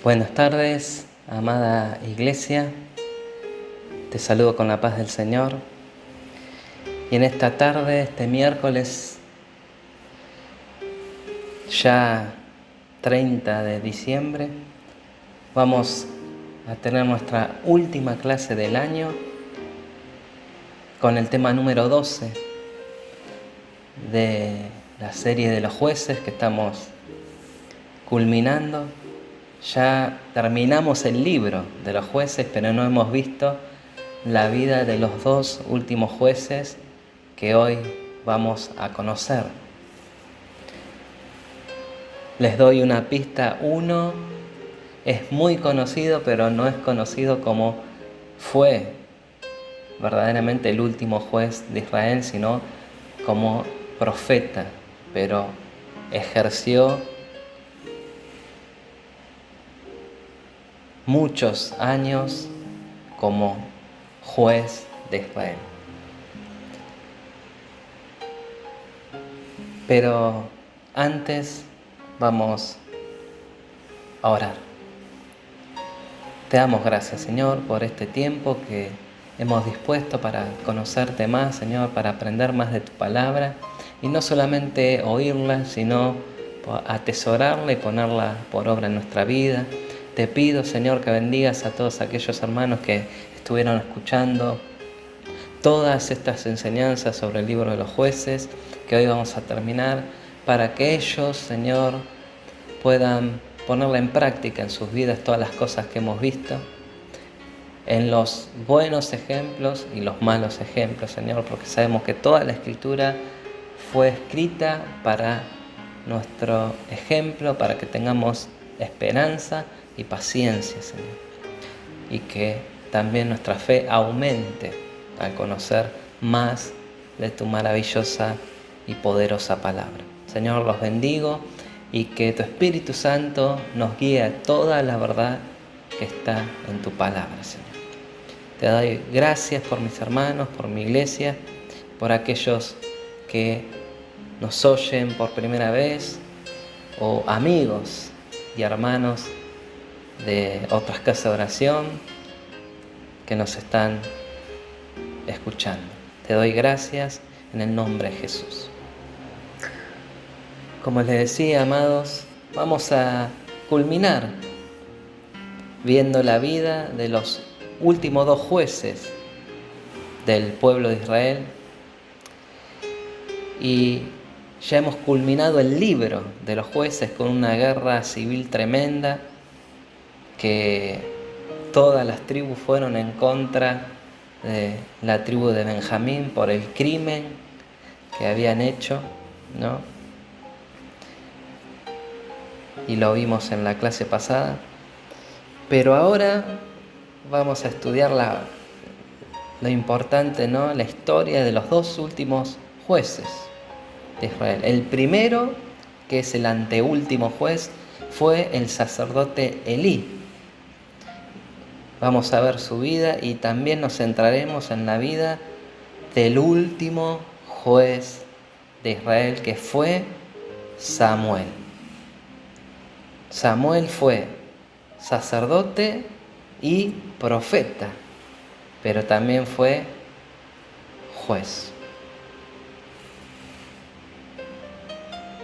Buenas tardes, amada Iglesia. Te saludo con la paz del Señor. Y en esta tarde, este miércoles, ya 30 de diciembre, vamos a tener nuestra última clase del año con el tema número 12 de la serie de los jueces que estamos culminando. Ya terminamos el libro de los jueces, pero no hemos visto la vida de los dos últimos jueces que hoy vamos a conocer. Les doy una pista. Uno es muy conocido, pero no es conocido como fue verdaderamente el último juez de Israel, sino como profeta, pero ejerció muchos años como juez de Israel. Pero antes vamos a orar. Te damos gracias, Señor, por este tiempo que hemos dispuesto para conocerte más, Señor, para aprender más de tu palabra y no solamente oírla, sino atesorarla y ponerla por obra en nuestra vida. Te pido, Señor, que bendigas a todos aquellos hermanos que estuvieron escuchando todas estas enseñanzas sobre el libro de los jueces, que hoy vamos a terminar, para que ellos, Señor, puedan ponerla en práctica en sus vidas todas las cosas que hemos visto, en los buenos ejemplos y los malos ejemplos, Señor, porque sabemos que toda la Escritura fue escrita para nuestro ejemplo, para que tengamos esperanza y paciencia, Señor, y que también nuestra fe aumente al conocer más de tu maravillosa y poderosa palabra. Señor, los bendigo y que tu Espíritu Santo nos guíe a toda la verdad que está en tu palabra, Señor. Te doy gracias por mis hermanos, por mi iglesia, por aquellos que nos oyen por primera vez, o amigos y hermanos de otras casas de oración que nos están escuchando. Te doy gracias en el nombre de Jesús. Como les decía, amados, vamos a culminar viendo la vida de los últimos dos jueces del pueblo de Israel, y ya hemos culminado el libro de los jueces con una guerra civil tremenda, que todas las tribus fueron en contra de la tribu de Benjamín por el crimen que habían hecho, ¿no? Y lo vimos en la clase pasada. Pero ahora vamos a estudiar lo importante, ¿no? La historia de los dos últimos jueces de Israel. El primero, que es el anteúltimo juez, fue el sacerdote Elí. Vamos a ver su vida y también nos centraremos en la vida del último juez de Israel, que fue Samuel. Samuel fue sacerdote y profeta, pero también fue juez.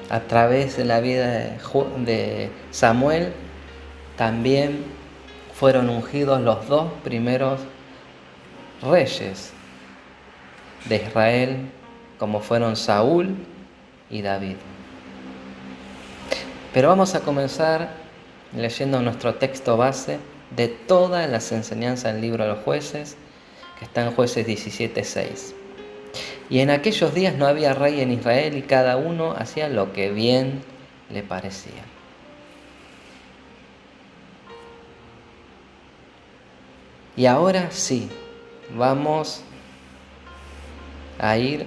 A través de la vida de Samuel también fueron ungidos los dos primeros reyes de Israel, como fueron Saúl y David. Pero vamos a comenzar leyendo nuestro texto base de todas las enseñanzas del libro de los jueces, que está en Jueces 17:6. Y en aquellos días no había rey en Israel, y cada uno hacía lo que bien le parecía. Y ahora sí, vamos a ir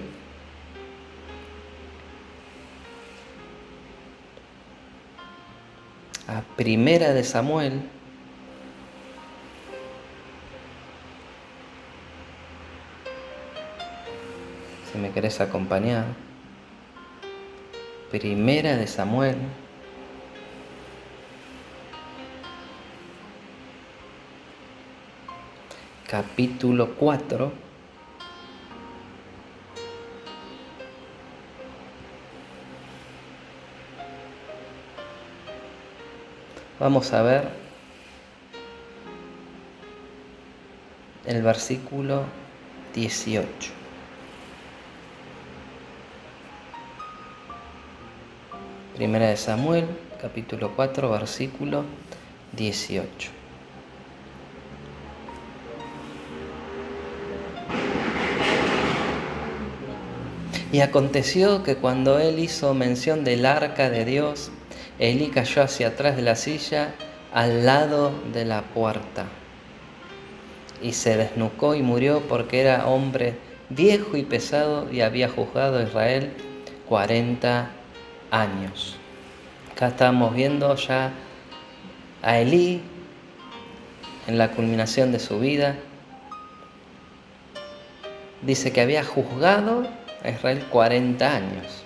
a Primera de Samuel, si me querés acompañar. Primera de Samuel, capítulo 4. Vamos a ver el versículo 18. Primera de Samuel, capítulo 4, versículo 18. Y aconteció que cuando él hizo mención del arca de Dios, Elí cayó hacia atrás de la silla al lado de la puerta y se desnucó y murió porque era hombre viejo y pesado y había juzgado a Israel 40 años. Acá estamos viendo ya a Elí en la culminación de su vida. Dice que había juzgado a Israel 40 años.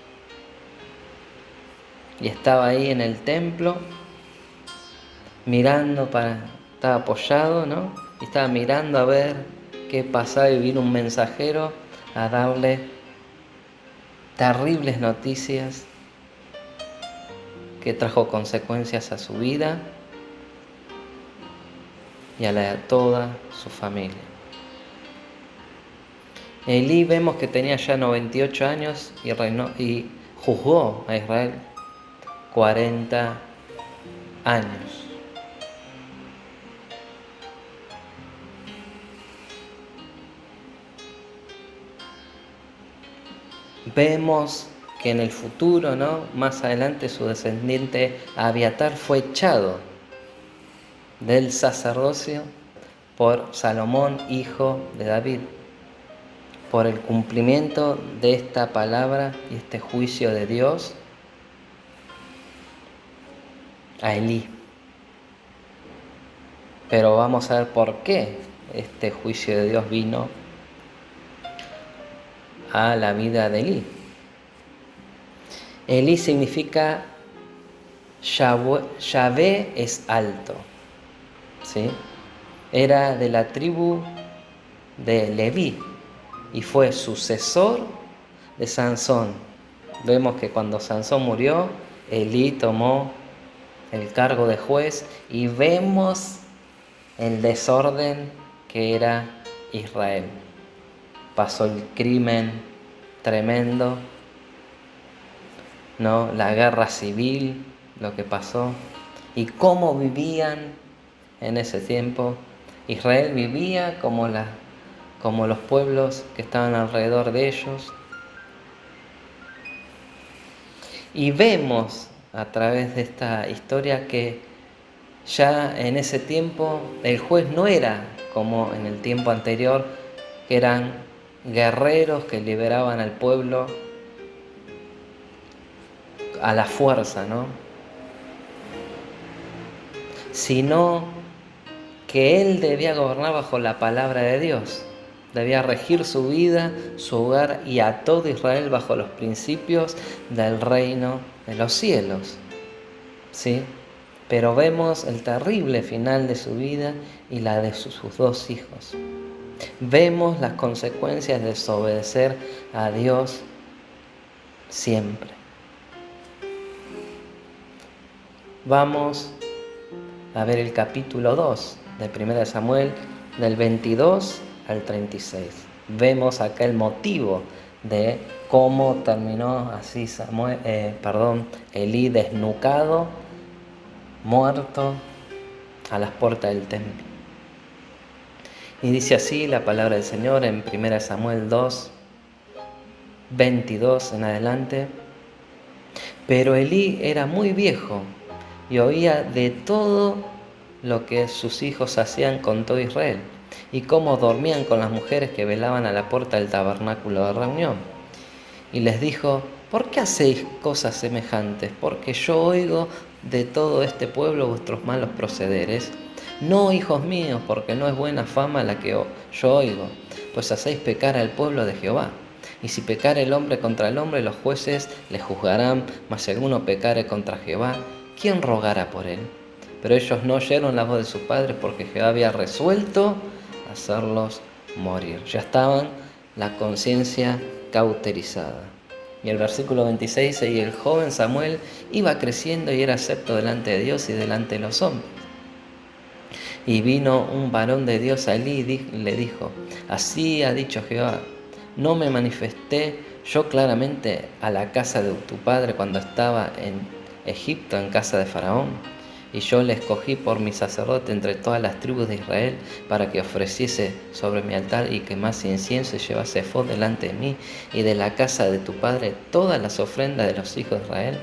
Y estaba ahí en el templo, estaba apoyado, ¿no? Y estaba mirando a ver qué pasaba y vino un mensajero a darle terribles noticias que trajo consecuencias a su vida y a la de toda su familia. Elí vemos que tenía ya 98 años y reinó y juzgó a Israel 40 años. Vemos que en el futuro, ¿no? Más adelante su descendiente Abiatar fue echado del sacerdocio por Salomón, hijo de David, por el cumplimiento de esta palabra y este juicio de Dios a Elí. Pero vamos a ver por qué este juicio de Dios vino a la vida de Elí. Elí significa Yahvé es alto, ¿sí? Era de la tribu de Leví y fue sucesor de Sansón. Vemos que cuando Sansón murió, Elí tomó el cargo de juez y vemos el desorden que era Israel. Pasó el crimen tremendo, ¿no? La guerra civil, lo que pasó y cómo vivían en ese tiempo. Israel vivía como los pueblos que estaban alrededor de ellos. Y vemos a través de esta historia que ya en ese tiempo el juez no era como en el tiempo anterior, que eran guerreros que liberaban al pueblo a la fuerza, ¿no? Sino que él debía gobernar bajo la palabra de Dios. Debía regir su vida, su hogar y a todo Israel bajo los principios del reino de los cielos. ¿Sí? Pero vemos el terrible final de su vida y la de sus dos hijos. Vemos las consecuencias de desobedecer a Dios siempre. Vamos a ver el capítulo 2 de 1 Samuel, del 22 al 36. Vemos acá el motivo de cómo terminó así Elí desnucado, muerto a las puertas del templo. Y dice así la palabra del Señor en 1 Samuel 2, 22 en adelante. Pero Elí era muy viejo y oía de todo lo que sus hijos hacían con todo Israel y cómo dormían con las mujeres que velaban a la puerta del tabernáculo de reunión. Y les dijo: ¿por qué hacéis cosas semejantes? Porque yo oigo de todo este pueblo vuestros malos procederes. No, hijos míos, porque no es buena fama la que yo oigo, pues hacéis pecar al pueblo de Jehová. Y si pecare el hombre contra el hombre, los jueces le juzgarán, mas si alguno pecare contra Jehová, ¿quién rogará por él? Pero ellos no oyeron la voz de sus padres, porque Jehová había resuelto hacerlos morir. Ya estaban la conciencia cauterizada. Y el versículo 26 dice: y el joven Samuel iba creciendo y era acepto delante de Dios y delante de los hombres. Y vino un varón de Dios a Elí y le dijo: así ha dicho Jehová, no me manifesté yo claramente a la casa de tu padre cuando estaba en Egipto, en casa de Faraón, y yo le escogí por mi sacerdote entre todas las tribus de Israel para que ofreciese sobre mi altar y quemase incienso y llevase ephod delante de mí y de la casa de tu padre todas las ofrendas de los hijos de Israel.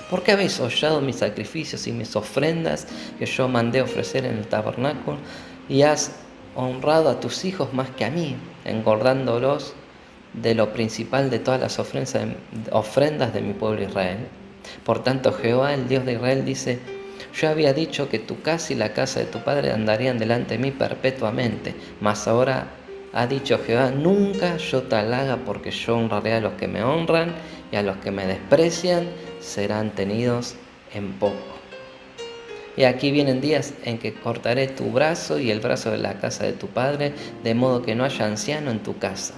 ¿Por qué habéis hollado mis sacrificios y mis ofrendas que yo mandé ofrecer en el tabernáculo? Y has honrado a tus hijos más que a mí, engordándolos de lo principal de todas las ofrendas de mi pueblo Israel. Por tanto, Jehová, el Dios de Israel, dice: yo había dicho que tu casa y la casa de tu padre andarían delante de mí perpetuamente, mas ahora ha dicho Jehová: nunca yo te haga, porque yo honraré a los que me honran, y a los que me desprecian serán tenidos en poco. Y aquí vienen días en que cortaré tu brazo y el brazo de la casa de tu padre, de modo que no haya anciano en tu casa.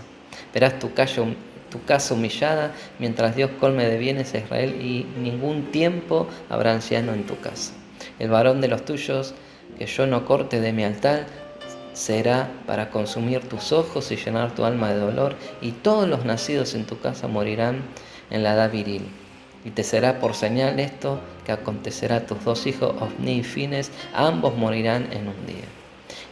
Verás tu casa humillada, mientras Dios colme de bienes a Israel, y ningún tiempo habrá anciano en tu casa. El varón de los tuyos que yo no corte de mi altar será para consumir tus ojos y llenar tu alma de dolor, y todos los nacidos en tu casa morirán en la edad viril. Y te será por señal esto que acontecerá a tus dos hijos, Ofni y Fines, ambos morirán en un día.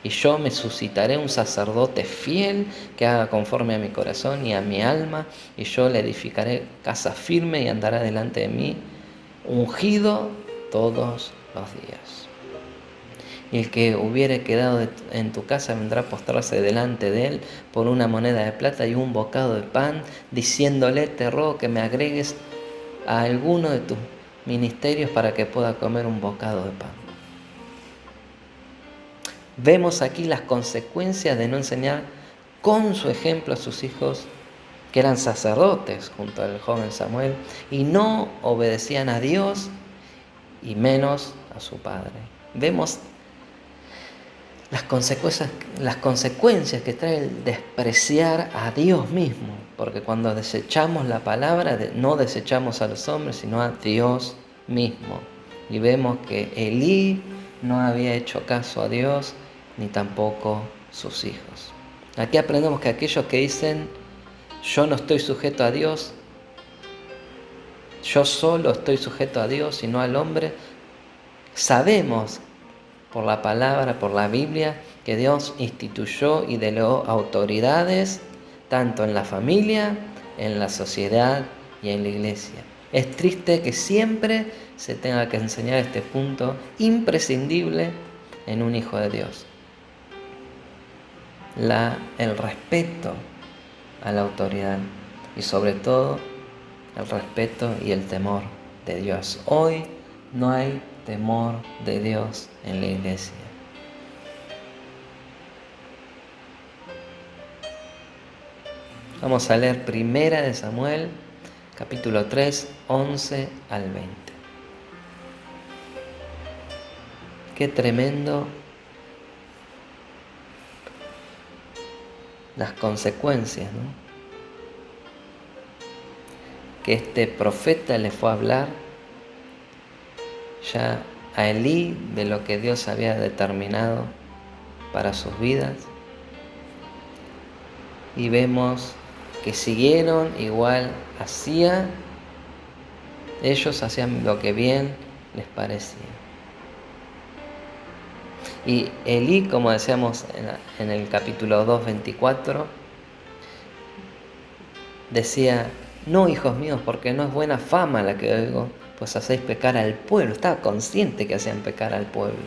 Y yo me suscitaré un sacerdote fiel que haga conforme a mi corazón y a mi alma, y yo le edificaré casa firme y andará delante de mí, ungido todos los días. Y el que hubiere quedado en tu casa vendrá a postrarse delante de él por una moneda de plata y un bocado de pan, diciéndole: te ruego que me agregues a alguno de tus ministerios para que pueda comer un bocado de pan. Vemos aquí las consecuencias de no enseñar con su ejemplo a sus hijos, que eran sacerdotes junto al joven Samuel, y no obedecían a Dios y menos a su padre. Vemos las consecuencias que trae el despreciar a Dios mismo, porque cuando desechamos la palabra, no desechamos a los hombres, sino a Dios mismo. Y vemos que Elí no había hecho caso a Dios, ni tampoco sus hijos. Aquí aprendemos que aquellos que dicen: yo no estoy sujeto a Dios, yo solo estoy sujeto a Dios y no al hombre, sabemos por la palabra, por la Biblia, que Dios instituyó y delegó autoridades tanto en la familia, en la sociedad y en la iglesia. Es triste que siempre se tenga que enseñar este punto imprescindible en un hijo de Dios: el respeto a la autoridad, y sobre todo el respeto y el temor de Dios. Hoy no hay temor de Dios en la iglesia. Vamos a leer 1 Samuel, capítulo 3, 11 al 20. Qué tremendo las consecuencias, ¿no?, que este profeta le fue a hablar ya a Elí de lo que Dios había determinado para sus vidas, y vemos que siguieron igual, ellos hacían lo que bien les parecía. Y Elí, como decíamos en el capítulo 2, 24, decía: no, hijos míos, porque no es buena fama la que oigo, pues hacéis pecar al pueblo. Estaba consciente que hacían pecar al pueblo.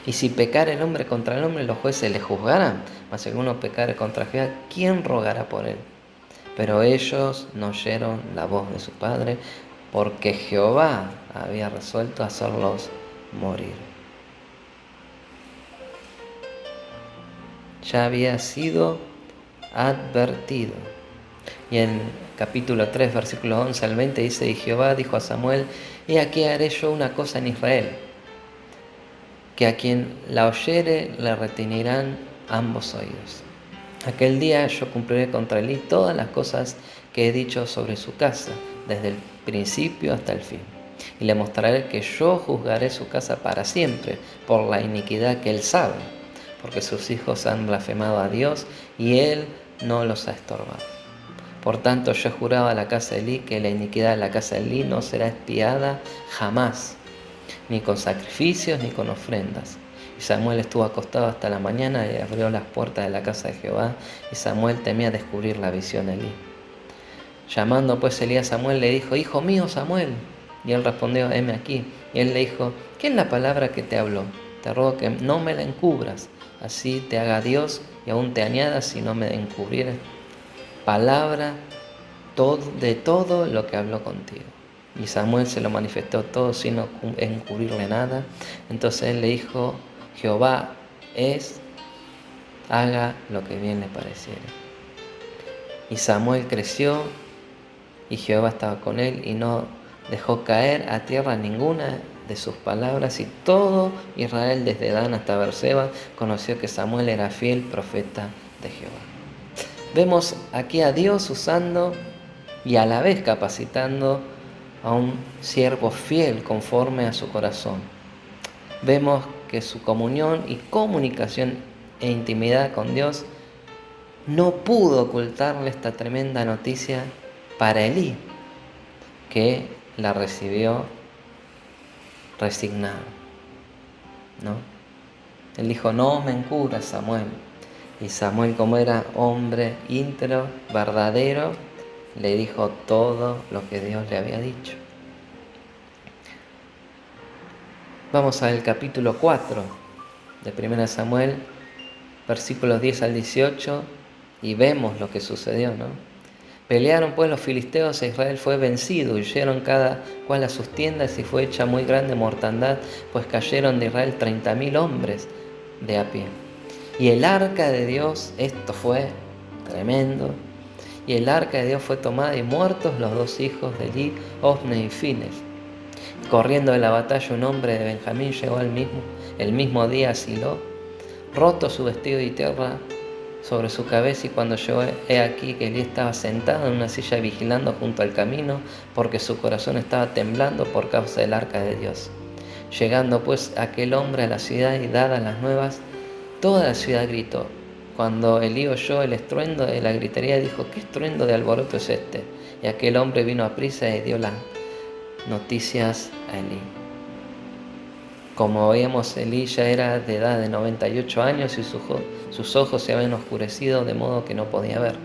Y si pecar el hombre contra el hombre, los jueces le juzgarán, mas si alguno pecare contra Jehová, ¿quién rogará por él? Pero ellos no oyeron la voz de su padre, porque Jehová había resuelto hacerlos morir. Ya había sido advertido. Y en capítulo 3, versículo 11 al 20 dice: y Jehová dijo a Samuel: he aquí haré yo una cosa en Israel, que a quien la oyere le retenerán ambos oídos. Aquel día yo cumpliré contra Elí todas las cosas que he dicho sobre su casa, desde el principio hasta el fin. Y le mostraré que yo juzgaré su casa para siempre por la iniquidad que él sabe, porque sus hijos han blasfemado a Dios y él no los ha estorbado. Por tanto, yo juraba a la casa de Elí que la iniquidad de la casa de Elí no será expiada jamás, ni con sacrificios ni con ofrendas. Y Samuel estuvo acostado hasta la mañana y abrió las puertas de la casa de Jehová, y Samuel temía descubrir la visión de Elí. Llamando pues Elí a Samuel, le dijo: Hijo mío, Samuel. Y él respondió: heme aquí. Y él le dijo: ¿qué es la palabra que te habló? Te ruego que no me la encubras, así te haga Dios y aún te añada si no me encubrieres palabra de todo lo que habló contigo. Y Samuel se lo manifestó todo sin encubrirle nada. Entonces él le dijo: Jehová es, haga lo que bien le pareciera. Y Samuel creció y Jehová estaba con él y no dejó caer a tierra ninguna de sus palabras, y todo Israel desde Dan hasta Beerseba conoció que Samuel era fiel profeta de Jehová. Vemos aquí a Dios usando y a la vez capacitando a un siervo fiel conforme a su corazón. Vemos que su comunión y comunicación e intimidad con Dios no pudo ocultarle esta tremenda noticia para Elí, que la recibió resignado, ¿no? Él dijo: no me encubras, Samuel. Y Samuel, como era hombre íntegro, verdadero, le dijo todo lo que Dios le había dicho. Vamos al capítulo 4 de 1 Samuel, versículos 10 al 18, y vemos lo que sucedió, ¿no? Pelearon pues los filisteos e Israel fue vencido, huyeron cada cual a sus tiendas y fue hecha muy grande mortandad, pues cayeron de Israel 30,000 hombres de a pie. Y el arca de Dios, esto fue tremendo, y el arca de Dios fue tomada y muertos los dos hijos de Elí, Ofni y Fines. Corriendo de la batalla un hombre de Benjamín llegó el mismo día a Silo, roto su vestido y tierra sobre su cabeza, y cuando llegó, he aquí que Elí estaba sentado en una silla vigilando junto al camino, porque su corazón estaba temblando por causa del arca de Dios. Llegando pues aquel hombre a la ciudad y dadas las nuevas, toda la ciudad gritó. Cuando Elí oyó el estruendo de la gritería, dijo: ¿qué estruendo de alboroto es este? Y aquel hombre vino a prisa y dio las noticias a Elí. Como veíamos, Elí ya era de edad de 98 años y sus ojos se habían oscurecido de modo que no podía ver.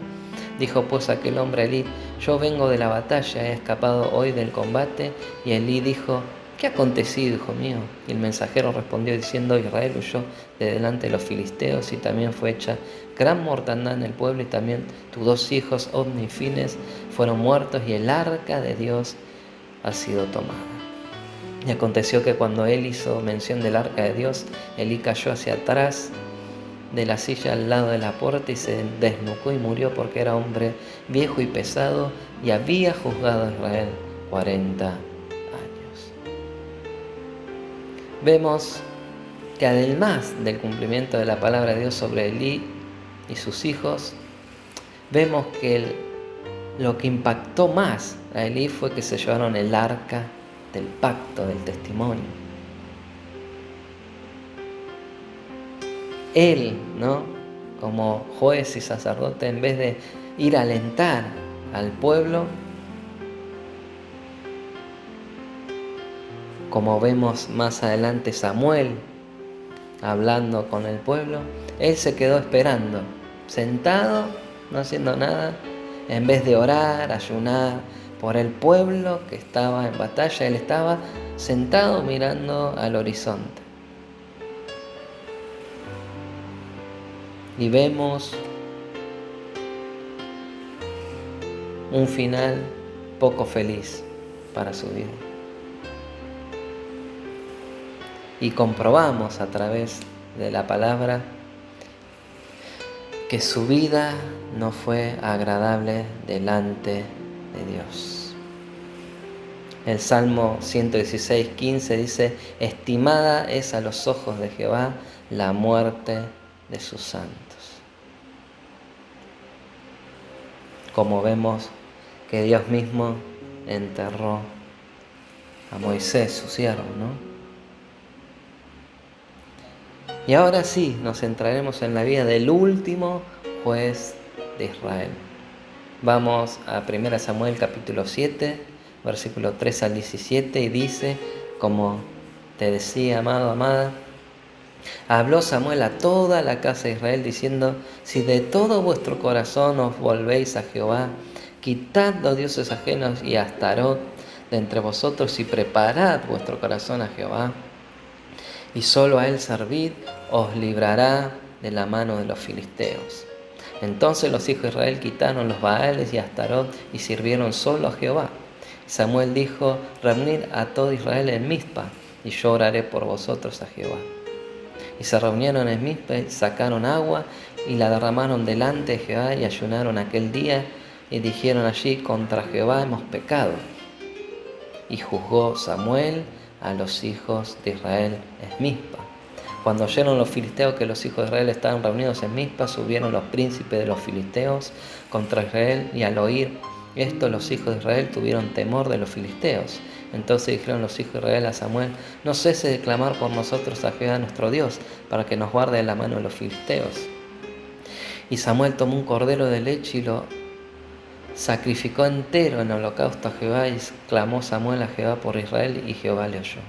Dijo pues aquel hombre a Elí: yo vengo de la batalla, he escapado hoy del combate. Y Elí dijo: ¿qué ha acontecido, hijo mío? Y el mensajero respondió diciendo: Israel huyó de delante de los filisteos, y también fue hecha gran mortandad en el pueblo, y también tus dos hijos, Ofni y Fines, fueron muertos, y el arca de Dios ha sido tomada. Y aconteció que cuando él hizo mención del arca de Dios, Elí cayó hacia atrás de la silla al lado de la puerta y se desnucó y murió, porque era hombre viejo y pesado y había juzgado a Israel 40 años. Vemos que además del cumplimiento de la palabra de Dios sobre Elí y sus hijos, vemos que lo que impactó más a Elí fue que se llevaron el arca del pacto, del testimonio. Él, ¿no?, como juez y sacerdote, en vez de ir a alentar al pueblo, como vemos más adelante Samuel hablando con el pueblo, él se quedó esperando, sentado, no haciendo nada, en vez de orar, ayunar por el pueblo que estaba en batalla. Él estaba sentado mirando al horizonte. Y vemos un final poco feliz para su vida. Y comprobamos a través de la palabra que su vida no fue agradable delante de Dios. El Salmo 116:15 dice: estimada es a los ojos de Jehová la muerte de sus santos. Como vemos que Dios mismo enterró a Moisés, su siervo, ¿no? Y ahora sí, nos centraremos en la vida del último juez de Israel. Vamos a 1 Samuel capítulo 7, versículo 3 al 17, y dice, como te decía, amado, amada, habló Samuel a toda la casa de Israel diciendo, si de todo vuestro corazón os volvéis a Jehová, quitad los dioses ajenos y a Astarot de entre vosotros y preparad vuestro corazón a Jehová, y solo a él servid, os librará de la mano de los filisteos. Entonces los hijos de Israel quitaron los Baales y Astarot y sirvieron solo a Jehová. Samuel dijo, reunid a todo Israel en Mizpa, y yo oraré por vosotros a Jehová. Y se reunieron en Mizpa y sacaron agua y la derramaron delante de Jehová y ayunaron aquel día y dijeron allí, contra Jehová hemos pecado. Y juzgó Samuel a los hijos de Israel en Mizpa. Cuando oyeron los filisteos que los hijos de Israel estaban reunidos en Mizpa, subieron los príncipes de los filisteos contra Israel, y al oír esto los hijos de Israel tuvieron temor de los filisteos. Entonces dijeron los hijos de Israel a Samuel, no cese de clamar por nosotros a Jehová nuestro Dios, para que nos guarde de la mano de los filisteos. Y Samuel tomó un cordero de leche y lo sacrificó entero en holocausto a Jehová, y clamó Samuel a Jehová por Israel, y Jehová le oyó.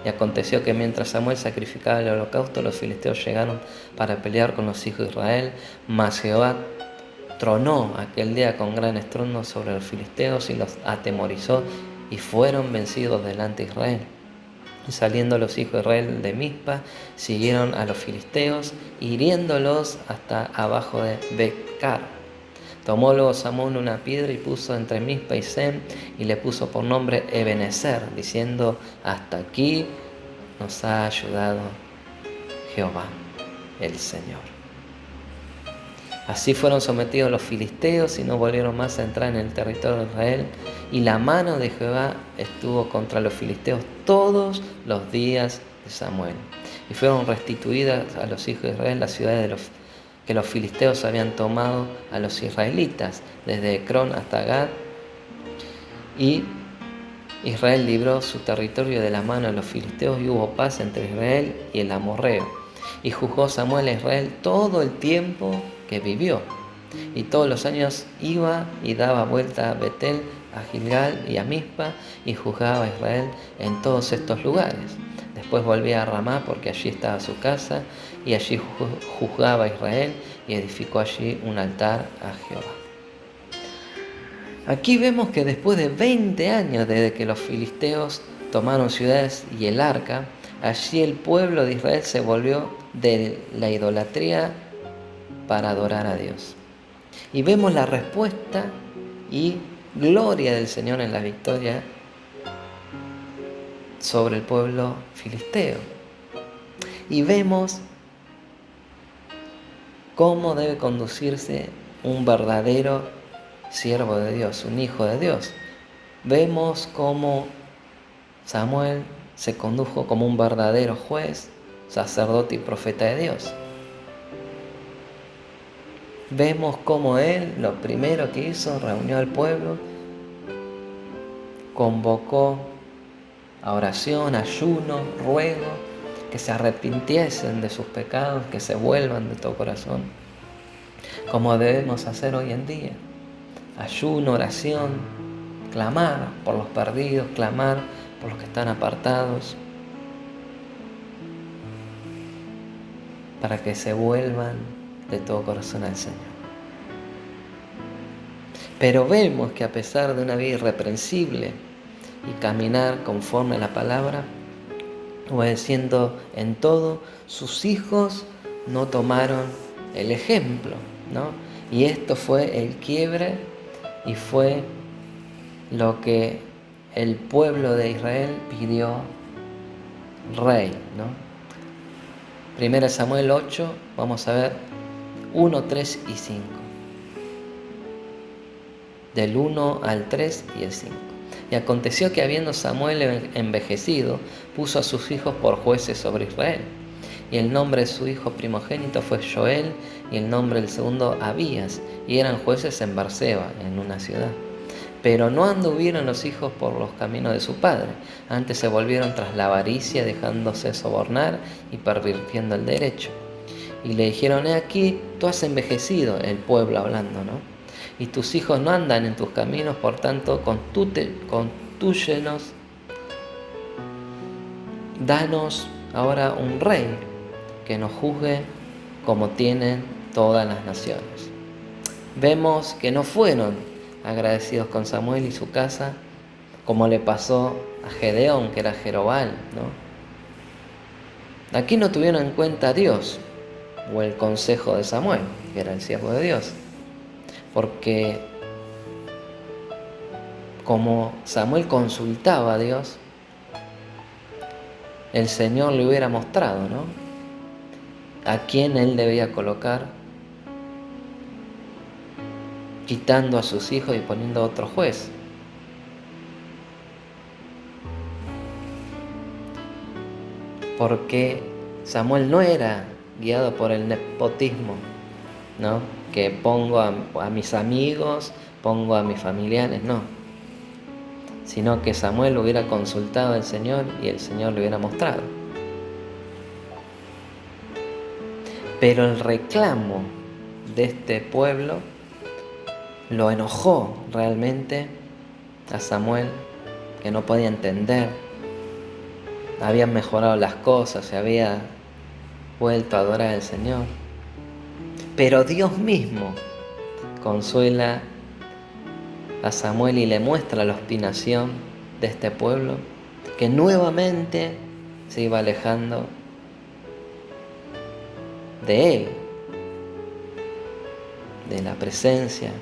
Y aconteció que mientras Samuel sacrificaba el holocausto, los filisteos llegaron para pelear con los hijos de Israel, mas Jehová tronó aquel día con gran estruendo sobre los filisteos y los atemorizó, y fueron vencidos delante de Israel. Y saliendo los hijos de Israel de Mizpa, siguieron a los filisteos, hiriéndolos hasta abajo de Becar. Tomó luego Samuel una piedra y puso entre Mizpa y Sem, y le puso por nombre Ebenezer, diciendo, hasta aquí nos ha ayudado Jehová, el Señor. Así fueron sometidos los filisteos y no volvieron más a entrar en el territorio de Israel, y la mano de Jehová estuvo contra los filisteos todos los días de Samuel. Y fueron restituidas a los hijos de Israel las ciudades que los filisteos habían tomado a los israelitas, desde Ecrón hasta Gad, y Israel libró su territorio de la mano de los filisteos, y hubo paz entre Israel y el amorreo. Y juzgó Samuel a Israel todo el tiempo que vivió, y todos los años iba y daba vuelta a Betel, a Gilgal y a Mizpa, y juzgaba a Israel en todos estos lugares. Después volvía a Ramá, porque allí estaba su casa, y allí juzgaba a Israel, y edificó allí un altar a Jehová. Aquí vemos que después de 20 años desde que los filisteos tomaron ciudades y el arca, allí el pueblo de Israel se volvió de la idolatría para adorar a Dios. Y vemos la respuesta y gloria del Señor en la victoria sobre el pueblo filisteo. Y vemos cómo debe conducirse un verdadero siervo de Dios, un hijo de Dios. Vemos cómo Samuel se condujo como un verdadero juez, sacerdote y profeta de Dios. Vemos cómo él, lo primero que hizo, reunió al pueblo, convocó a oración, ayuno, ruego, que se arrepintiesen de sus pecados, que se vuelvan de todo corazón, como debemos hacer hoy en día. Ayuno, oración, clamar por los perdidos, clamar por los que están apartados, para que se vuelvan de todo corazón al Señor. Pero vemos que a pesar de una vida irreprensible y caminar conforme a la palabra, obedeciendo en todo, sus hijos no tomaron el ejemplo, ¿no? Y esto fue el quiebre y fue lo que el pueblo de Israel pidió: rey, ¿no? 1 Samuel 8, vamos a ver 1, 3 y 5. Del 1 al 3 y el 5. Y aconteció que habiendo Samuel envejecido, puso a sus hijos por jueces sobre Israel. y el nombre de su hijo primogénito fue Joel, y el nombre del segundo Abías, y eran jueces en Berseba, en una ciudad. Pero no anduvieron los hijos por los caminos de su padre, antes se volvieron tras la avaricia, dejándose sobornar y pervirtiendo el derecho. Y le dijeron: he aquí, tú has envejecido, el pueblo hablando, ¿no? Y tus hijos no andan en tus caminos, por tanto, constúyenos, danos ahora un rey que nos juzgue como tienen todas las naciones. Vemos que no fueron agradecidos con Samuel y su casa, como le pasó a Gedeón, que era Jerobal, ¿no? Aquí no tuvieron en cuenta a Dios o el consejo de Samuel, que era el siervo de Dios, porque como Samuel consultaba a Dios, el Señor le hubiera mostrado, ¿no?, a quién él debía colocar, quitando a sus hijos y poniendo a otro juez. Porque Samuel no era guiado por el nepotismo, ¿no?, que pongo a mis amigos, pongo a mis familiares, no. Sino que Samuel hubiera consultado al Señor y el Señor le hubiera mostrado. Pero el reclamo de este pueblo lo enojó realmente a Samuel, que no podía entender. Habían mejorado las cosas, se había vuelto a adorar al Señor. Pero Dios mismo consuela a Samuel y le muestra la obstinación de este pueblo, que nuevamente se iba alejando de él, de la presencia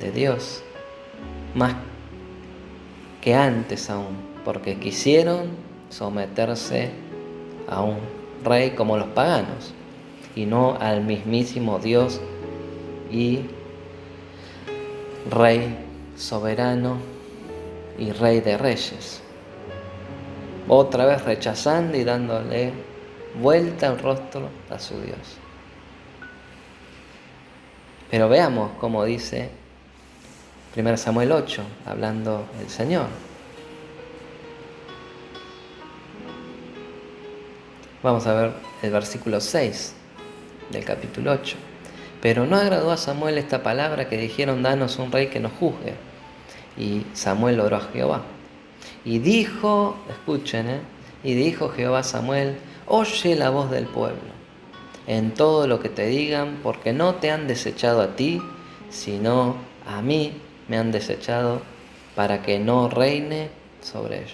de Dios, más que antes aún, porque quisieron someterse a un rey como los paganos y no al mismísimo Dios y Rey soberano y Rey de reyes. Otra vez rechazando y dándole vuelta al rostro a su Dios. Pero veamos cómo dice 1 Samuel 8, hablando el Señor. Vamos a ver el versículo 6 del capítulo 8. Pero no agradó a Samuel esta palabra que dijeron: danos un rey que nos juzgue. Y Samuel oró a Jehová. Y dijo, escuchen, y dijo Jehová a Samuel: oye la voz del pueblo en todo lo que te digan, porque no te han desechado a ti, sino a mí me han desechado, para que no reine sobre ellos.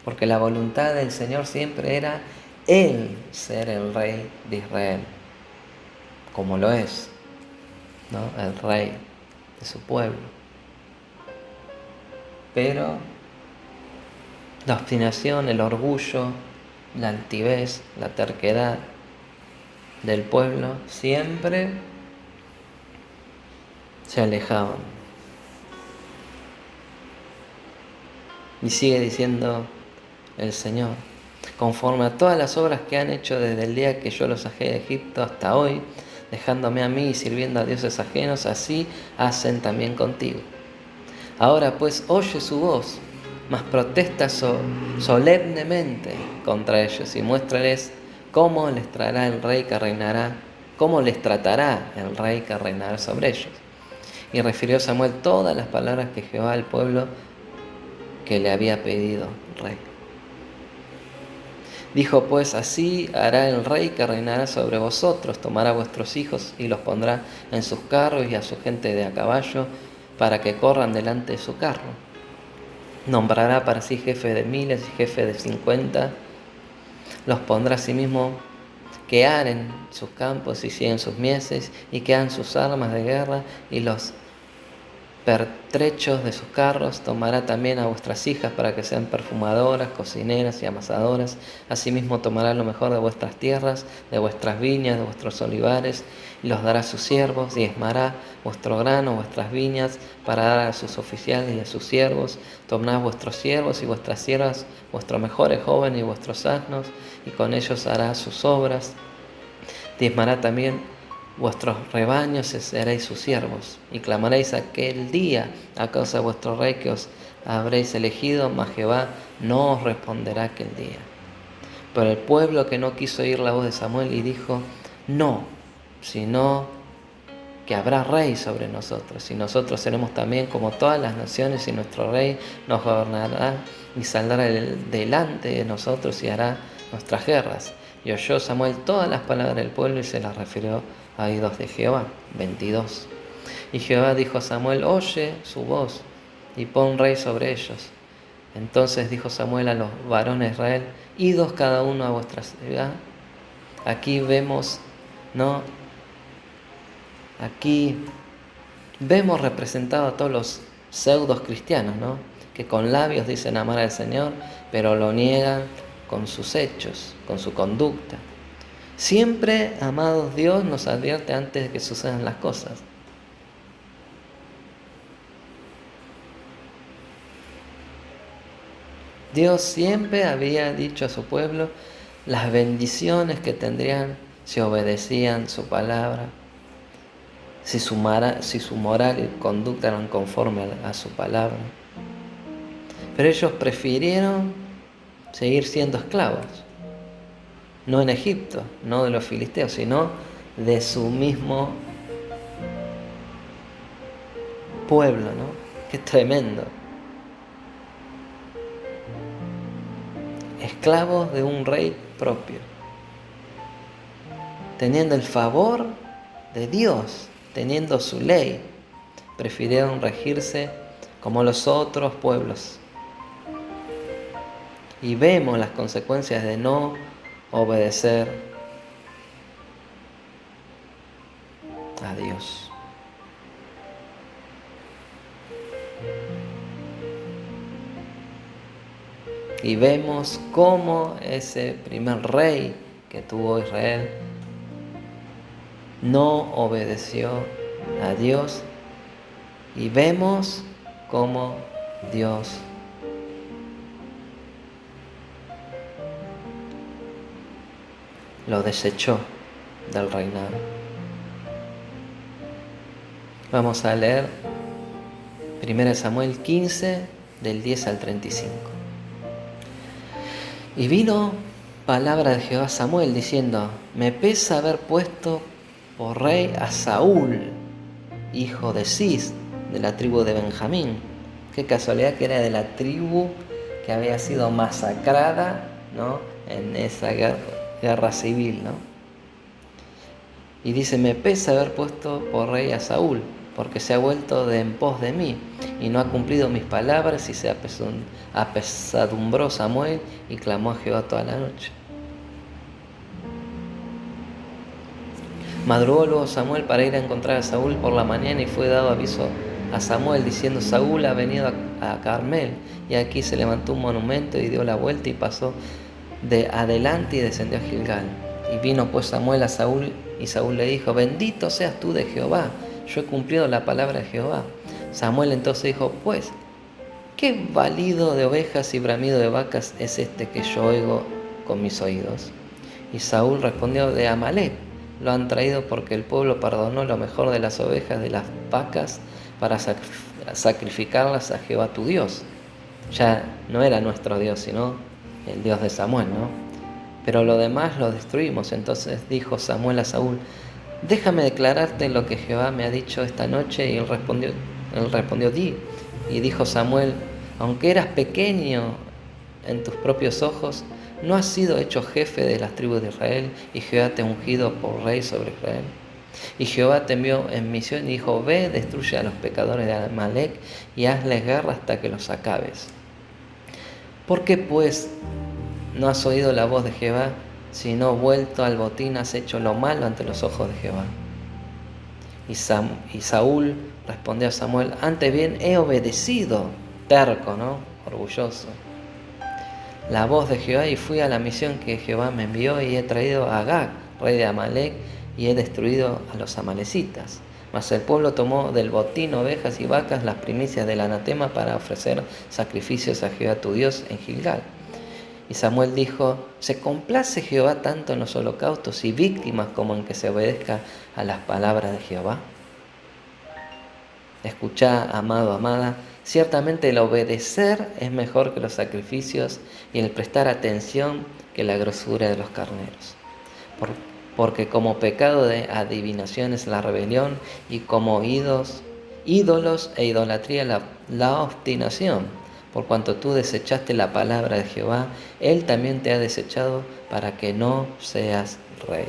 Porque la voluntad del Señor siempre era Él ser el rey de Israel, como lo es, ¿no?, el rey de su pueblo. Pero la obstinación, el orgullo, la altivez, la terquedad del pueblo siempre se alejaban. Y sigue diciendo el Señor: conforme a todas las obras que han hecho desde el día que yo los saqué de Egipto hasta hoy, dejándome a mí y sirviendo a dioses ajenos, así hacen también contigo. Ahora pues oye su voz, mas protesta solemnemente contra ellos y muéstrales cómo les tratará el rey que reinará sobre ellos. Y refirió Samuel todas las palabras que Jehová al pueblo que le había pedido rey. Dijo pues: así hará el rey que reinará sobre vosotros, tomará a vuestros hijos y los pondrá en sus carros y a su gente de a caballo, para que corran delante de su carro. Nombrará para sí jefe de miles y jefe de 50. Los pondrá asimismo que aren sus campos y siguen sus mieses y que hagan sus armas de guerra, y los pertrechos de sus carros, tomará también a vuestras hijas para que sean perfumadoras, cocineras y amasadoras. Asimismo tomará lo mejor de vuestras tierras, de vuestras viñas, de vuestros olivares, y los dará a sus siervos, diezmará vuestro grano, vuestras viñas, para dar a sus oficiales y a sus siervos. Tomad vuestros siervos y vuestras siervas, vuestros mejores jóvenes y vuestros asnos, y con ellos hará sus obras. Diezmará también vuestros rebaños y seréis sus siervos, y clamaréis aquel día a causa de vuestro rey que os habréis elegido, mas Jehová no os responderá aquel día. Pero el pueblo que no quiso oír la voz de Samuel y dijo, no, sino que habrá rey sobre nosotros, y nosotros seremos también como todas las naciones, y nuestro rey nos gobernará y saldrá delante de nosotros y hará nuestras guerras. Y oyó Samuel todas las palabras del pueblo y se las refirió a oídos de Jehová. 22. Y Jehová dijo a Samuel, oye su voz y pon rey sobre ellos. Entonces dijo Samuel a los varones de Israel, idos cada uno a vuestra ciudad. Aquí vemos, ¿no? Aquí vemos representados a todos los pseudos cristianos, ¿no? Que con labios dicen amar al Señor, pero lo niegan con sus hechos, con su conducta. Siempre, amados, Dios nos advierte antes de que sucedan las cosas. Dios siempre había dicho a su pueblo las bendiciones que tendrían si obedecían su palabra, si su moral y conducta eran conforme a su palabra. Pero ellos prefirieron seguir siendo esclavos, no en Egipto, no de los filisteos, sino de su mismo pueblo, ¿no? Qué tremendo. Esclavos de un rey propio, teniendo el favor de Dios, teniendo su ley, prefirieron regirse como los otros pueblos. Y vemos las consecuencias de no obedecer a Dios. Y vemos cómo ese primer rey que tuvo Israel no obedeció a Dios. Y vemos cómo Dios lo desechó del reinado. Vamos a leer 1 Samuel 15, del 10 al 35. Y vino palabra de Jehová a Samuel diciendo, me pesa haber puesto por rey a Saúl, hijo de Cis, de la tribu de Benjamín. Qué casualidad que era de la tribu que había sido masacrada, ¿no?, en esa guerra civil, ¿no? Y dice, me pesa haber puesto por rey a Saúl, porque se ha vuelto de en pos de mí, y no ha cumplido mis palabras, y se apesadumbró Samuel, y clamó a Jehová toda la noche. Madrugó luego Samuel para ir a encontrar a Saúl por la mañana, y fue dado aviso a Samuel, diciendo, Saúl ha venido a Carmel, y aquí se levantó un monumento, y dio la vuelta, y pasó de adelante, y descendió a Gilgal. Y vino pues Samuel a Saúl, y Saúl le dijo, bendito seas tú de Jehová, yo he cumplido la palabra de Jehová. Samuel entonces dijo, pues, ¿qué balido de ovejas y bramido de vacas es este que yo oigo con mis oídos? Y Saúl respondió, de Amalec lo han traído, porque el pueblo perdonó lo mejor de las ovejas, de las vacas, para sacrificarlas a Jehová tu Dios. Ya no era nuestro Dios, sino el Dios de Samuel, ¿no? Pero lo demás lo destruimos. Entonces dijo Samuel a Saúl, déjame declararte lo que Jehová me ha dicho esta noche. Y él respondió, di. Y dijo Samuel, aunque eras pequeño en tus propios ojos, ¿no has sido hecho jefe de las tribus de Israel? Y Jehová te ha ungido por rey sobre Israel. Y Jehová te envió en misión y dijo, ve, destruye a los pecadores de Amalec y hazles guerra hasta que los acabes. ¿Por qué pues no has oído la voz de Jehová, sino vuelto al botín has hecho lo malo ante los ojos de Jehová? Y Saúl respondió a Samuel: antes bien he obedecido, terco, ¿no? Orgulloso, la voz de Jehová, y fui a la misión que Jehová me envió, y he traído a Agag, rey de Amalec, y he destruido a los amalecitas. Mas el pueblo tomó del botín ovejas y vacas, las primicias del anatema, para ofrecer sacrificios a Jehová tu Dios en Gilgal. Y Samuel dijo: ¿se complace Jehová tanto en los holocaustos y víctimas como en que se obedezca a las palabras de Jehová? Escuchá, amado, amada, ciertamente el obedecer es mejor que los sacrificios, y el prestar atención que la grosura de los carneros. Porque como pecado de adivinación es la rebelión, y como ídolos e idolatría la obstinación. Por cuanto tú desechaste la palabra de Jehová, Él también te ha desechado para que no seas rey.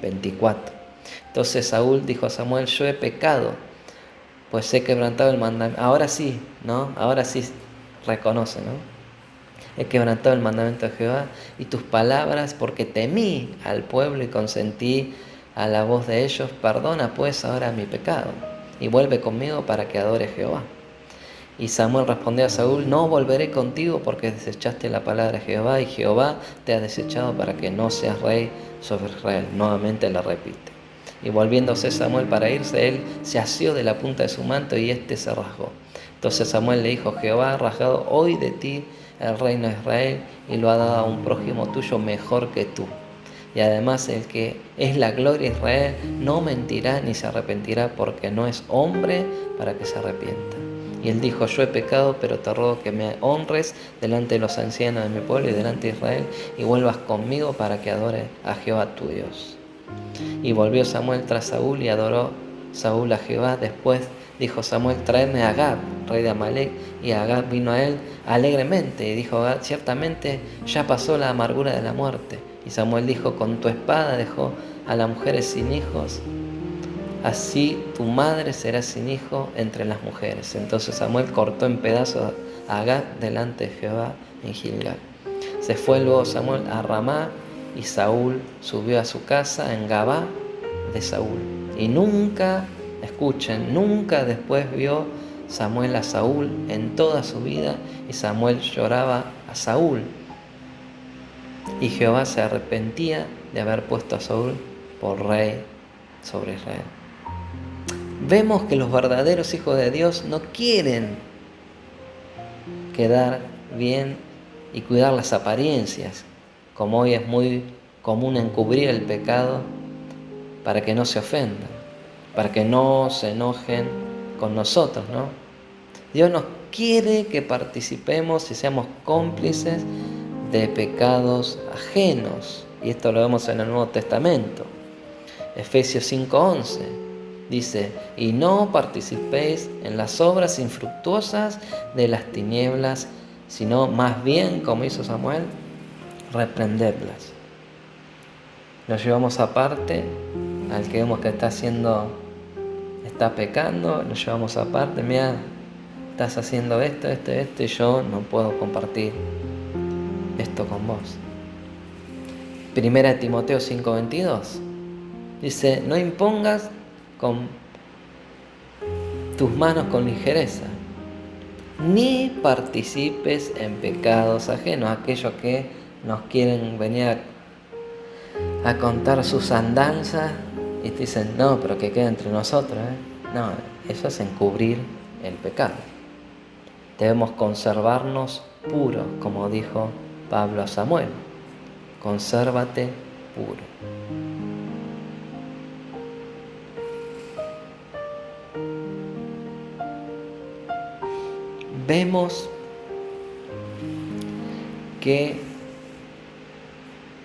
24. Entonces Saúl dijo a Samuel: yo he pecado, pues he quebrantado el mandamiento. Ahora sí, ¿no? Ahora sí reconoce, ¿no? He quebrantado el mandamiento de Jehová y tus palabras, porque temí al pueblo y consentí a la voz de ellos. Perdona pues ahora mi pecado y vuelve conmigo para que adore a Jehová. Y Samuel respondió a Saúl: no volveré contigo, porque desechaste la palabra de Jehová, y Jehová te ha desechado para que no seas rey sobre Israel. Nuevamente le repite. Y volviéndose Samuel para irse, él se asió de la punta de su manto, y éste se rasgó. Entonces Samuel le dijo: Jehová ha rasgado hoy de ti el reino de Israel, y lo ha dado a un prójimo tuyo mejor que tú. Y además el que es la gloria de Israel no mentirá ni se arrepentirá, porque no es hombre para que se arrepienta. Y él dijo: yo he pecado, pero te ruego que me honres delante de los ancianos de mi pueblo y delante de Israel, y vuelvas conmigo para que adore a Jehová tu Dios. Y volvió Samuel tras Saúl, y adoró Saúl a Jehová. Después dijo Samuel: traedme a Agag, rey de Amalec. Y Agag vino a él alegremente, y dijo Agag: ciertamente ya pasó la amargura de la muerte. Y Samuel dijo: con tu espada dejó a las mujeres sin hijos, así tu madre será sin hijo entre las mujeres. Entonces Samuel cortó en pedazos a Agag delante de Jehová en Gilgal. Se fue luego Samuel a Ramá, y Saúl subió a su casa en Gabá de Saúl. Y nunca, escuchen, nunca después vio Samuel a Saúl en toda su vida, y Samuel lloraba a Saúl. Y Jehová se arrepentía de haber puesto a Saúl por rey sobre Israel. Vemos que los verdaderos hijos de Dios no quieren quedar bien y cuidar las apariencias, como hoy es muy común encubrir el pecado para que no se ofendan, para que no se enojen con nosotros, ¿no? Dios nos quiere que participemos y seamos cómplices de pecados ajenos, y esto lo vemos en el Nuevo Testamento. Efesios 5:11 dice: y no participéis en las obras infructuosas de las tinieblas, sino más bien, como hizo Samuel, reprendedlas. Lo llevamos aparte al que vemos que está pecando, lo llevamos aparte. Mira, estás haciendo esto, y yo no puedo compartir esto con vos. Primera de Timoteo 5:22 dice: no impongas con tus manos con ligereza, ni participes en pecados ajenos. Aquellos que nos quieren venir a contar sus andanzas y te dicen: no, pero que quede entre nosotros, No, eso es encubrir el pecado. Debemos conservarnos puros, como dijo Pablo a Samuel: consérvate puro. Vemos que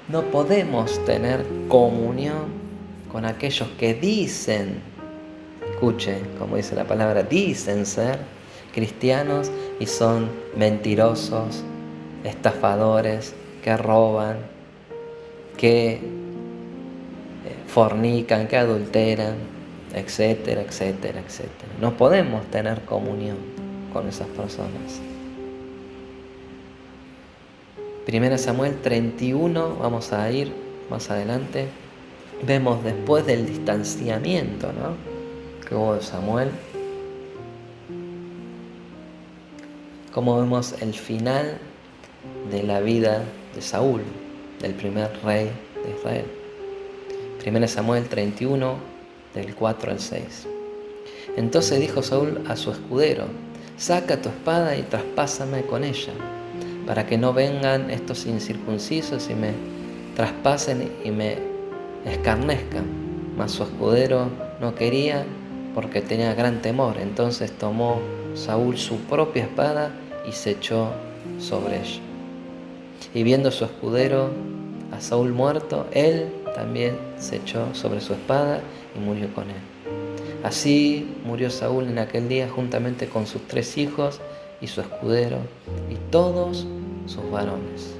no podemos tener comunión con aquellos que dicen, escuche, como dice la palabra, dicen ser cristianos y son mentirosos, estafadores, que roban, que fornican, que adulteran, etcétera, etcétera, etcétera. No podemos tener comunión con esas personas. 1 Samuel 31, vamos a ir más adelante, vemos después del distanciamiento, ¿no? que hubo de Samuel, como vemos el final de la vida de Saúl, del primer rey de Israel. 1 Samuel 31, del 4 al 6. Entonces dijo Saúl a su escudero: saca tu espada y traspásame con ella, para que no vengan estos incircuncisos y me traspasen y me escarnezcan. Mas su escudero no quería, porque tenía gran temor. Entonces tomó Saúl su propia espada y se echó sobre ella. Y viendo su escudero a Saúl muerto, él también se echó sobre su espada y murió con él. Así murió Saúl en aquel día juntamente con sus 3 hijos y su escudero y todos sus varones.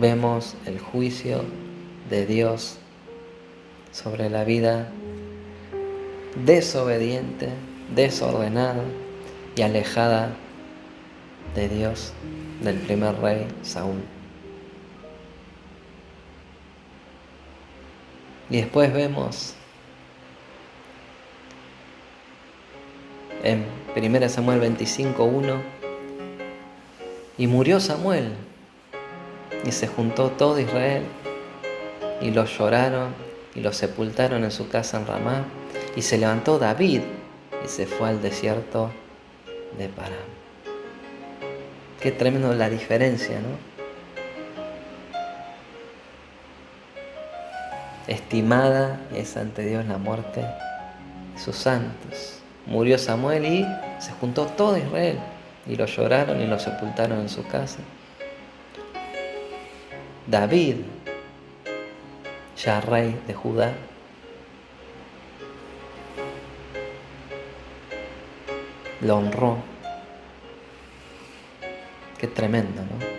Vemos el juicio de Dios sobre la vida desobediente, desordenada y alejada de Dios del primer rey Saúl. Y después vemos en 1 Samuel 25:1: y murió Samuel, y se juntó todo Israel, y lo lloraron, y lo sepultaron en su casa en Ramá. Y se levantó David, y se fue al desierto de Parán. Qué tremendo la diferencia, ¿no? Estimada es ante Dios la muerte de sus santos. Murió Samuel y se juntó todo Israel, y lo lloraron y lo sepultaron en su casa. David, ya rey de Judá, lo honró. Qué tremendo, ¿no?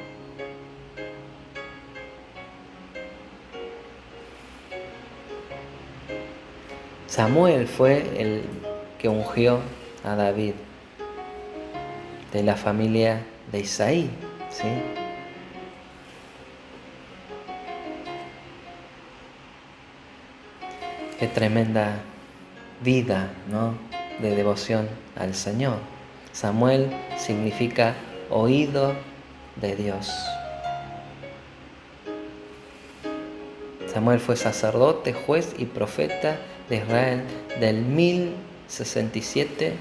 Samuel fue el que ungió a David, de la familia de Isaí, ¿sí? Qué tremenda vida, ¿no?, de devoción al Señor. Samuel significa oído de Dios. Samuel fue sacerdote, juez y profeta de Israel del 1067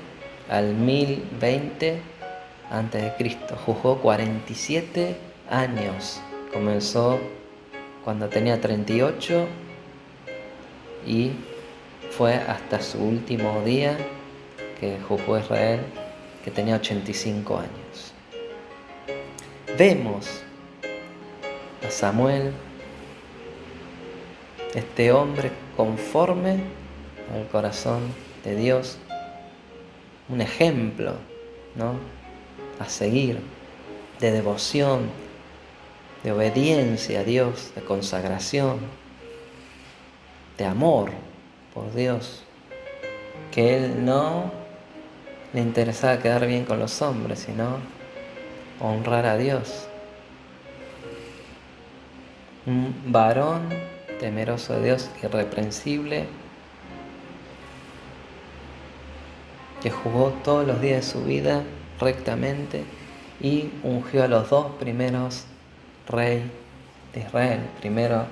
al 1020 a.C. Juzgó 47 años. Comenzó cuando tenía 38 y fue hasta su último día que juzgó a Israel, que tenía 85 años. Vemos a Samuel, este hombre conforme al corazón de Dios, un ejemplo, ¿no?, a seguir, de devoción, de obediencia a Dios, de consagración, de amor por Dios, que él no le interesaba quedar bien con los hombres, sino honrar a Dios. Un varón temeroso de Dios, irreprensible, que jugó todos los días de su vida rectamente y ungió a los 2 primeros reyes de Israel. Primero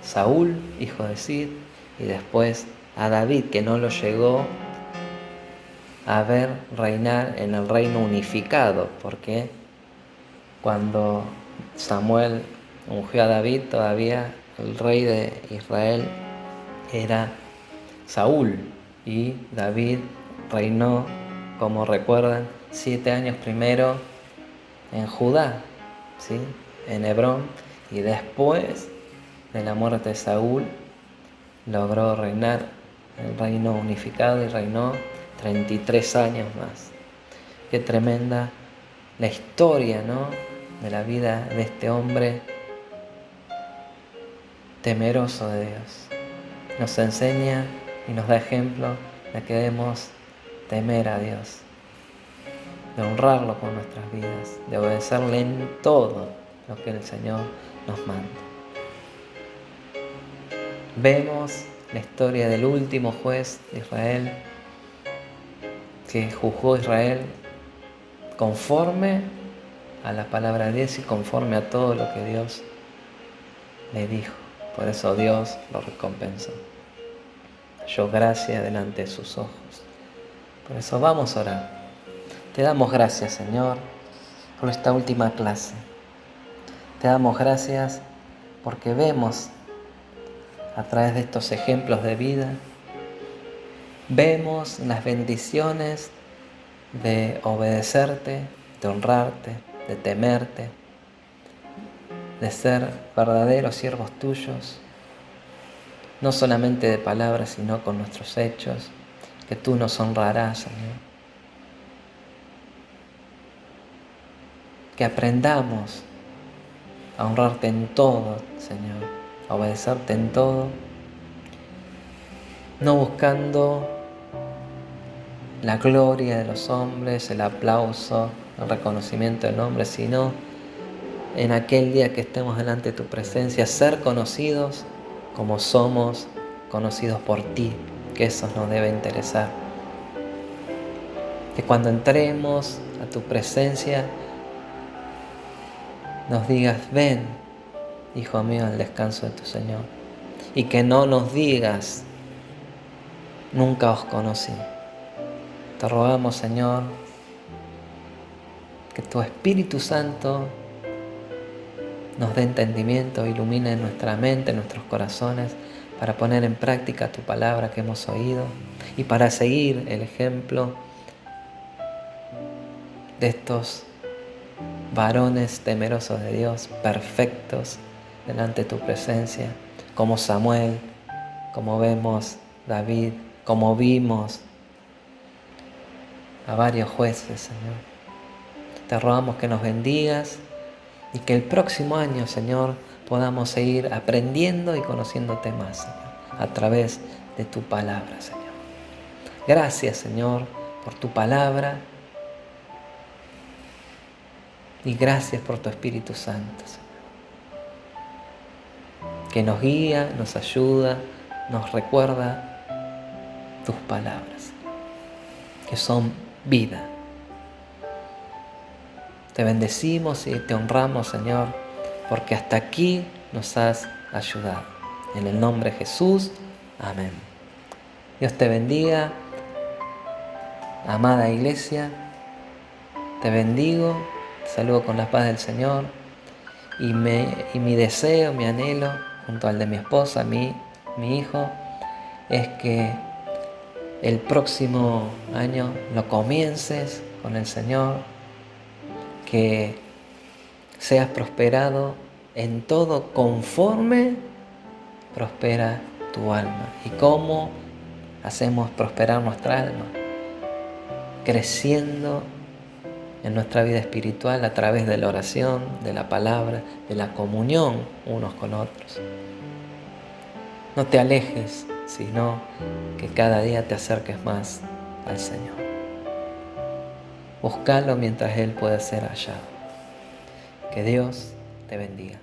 Saúl, hijo de Cis, y después a David, que no lo llegó a ver reinar en el reino unificado, porque cuando Samuel ungió a David, todavía el rey de Israel era Saúl, y David reinó, como recuerdan, 7 años primero en Judá, ¿sí?, en Hebrón, y después de la muerte de Saúl logró reinar el reino unificado y reinó 33 años más. Qué tremenda la historia, ¿no?, de la vida de este hombre temeroso de Dios. Nos enseña y nos da ejemplo de que debemos temer a Dios, de honrarlo con nuestras vidas, de obedecerle en todo lo que el Señor nos manda. Vemos la historia del último juez de Israel que juzgó a Israel conforme a la palabra de Dios y conforme a todo lo que Dios le dijo. Por eso Dios lo recompensó. Halló gracia delante de sus ojos. Por eso vamos a orar. Te damos gracias, Señor, por esta última clase. Te damos gracias porque vemos a través de estos ejemplos de vida, vemos las bendiciones de obedecerte, de honrarte, de temerte, de ser verdaderos siervos tuyos, no solamente de palabras, sino con nuestros hechos, que tú nos honrarás, Señor. Que aprendamos a honrarte en todo, Señor, a obedecerte en todo, no buscando la gloria de los hombres, el aplauso, el reconocimiento del hombre, sino en aquel día que estemos delante de tu presencia, ser conocidos como somos conocidos por ti, que eso nos debe interesar. Que cuando entremos a tu presencia nos digas, ven, hijo mío, al descanso de tu Señor. Y que no nos digas, nunca os conocí. Te rogamos, Señor, que tu Espíritu Santo nos dé entendimiento, ilumine nuestra mente, nuestros corazones, para poner en práctica tu palabra que hemos oído y para seguir el ejemplo de estos varones temerosos de Dios, perfectos delante de tu presencia, como Samuel, como vemos David, como vimos a varios jueces, Señor. Te rogamos que nos bendigas y que el próximo año, Señor, podamos seguir aprendiendo y conociéndote más, Señor, a través de tu palabra, Señor. Gracias, Señor, por tu palabra y gracias por tu Espíritu Santo, Señor, que nos guía, nos ayuda, nos recuerda tus palabras, que son vida. Te bendecimos y te honramos, Señor, porque hasta aquí nos has ayudado. En el nombre de Jesús, amén. Dios te bendiga, amada iglesia. Te bendigo, te saludo con la paz del Señor. Y mi deseo, mi anhelo, junto al de mi esposa, mi hijo, es que el próximo año lo comiences con el Señor, que seas prosperado en todo conforme prospera tu alma. ¿Y cómo hacemos prosperar nuestra alma? Creciendo en nuestra vida espiritual a través de la oración, de la palabra, de la comunión unos con otros. No te alejes, sino que cada día te acerques más al Señor. Búscalo mientras Él puede ser hallado. Que Dios te bendiga.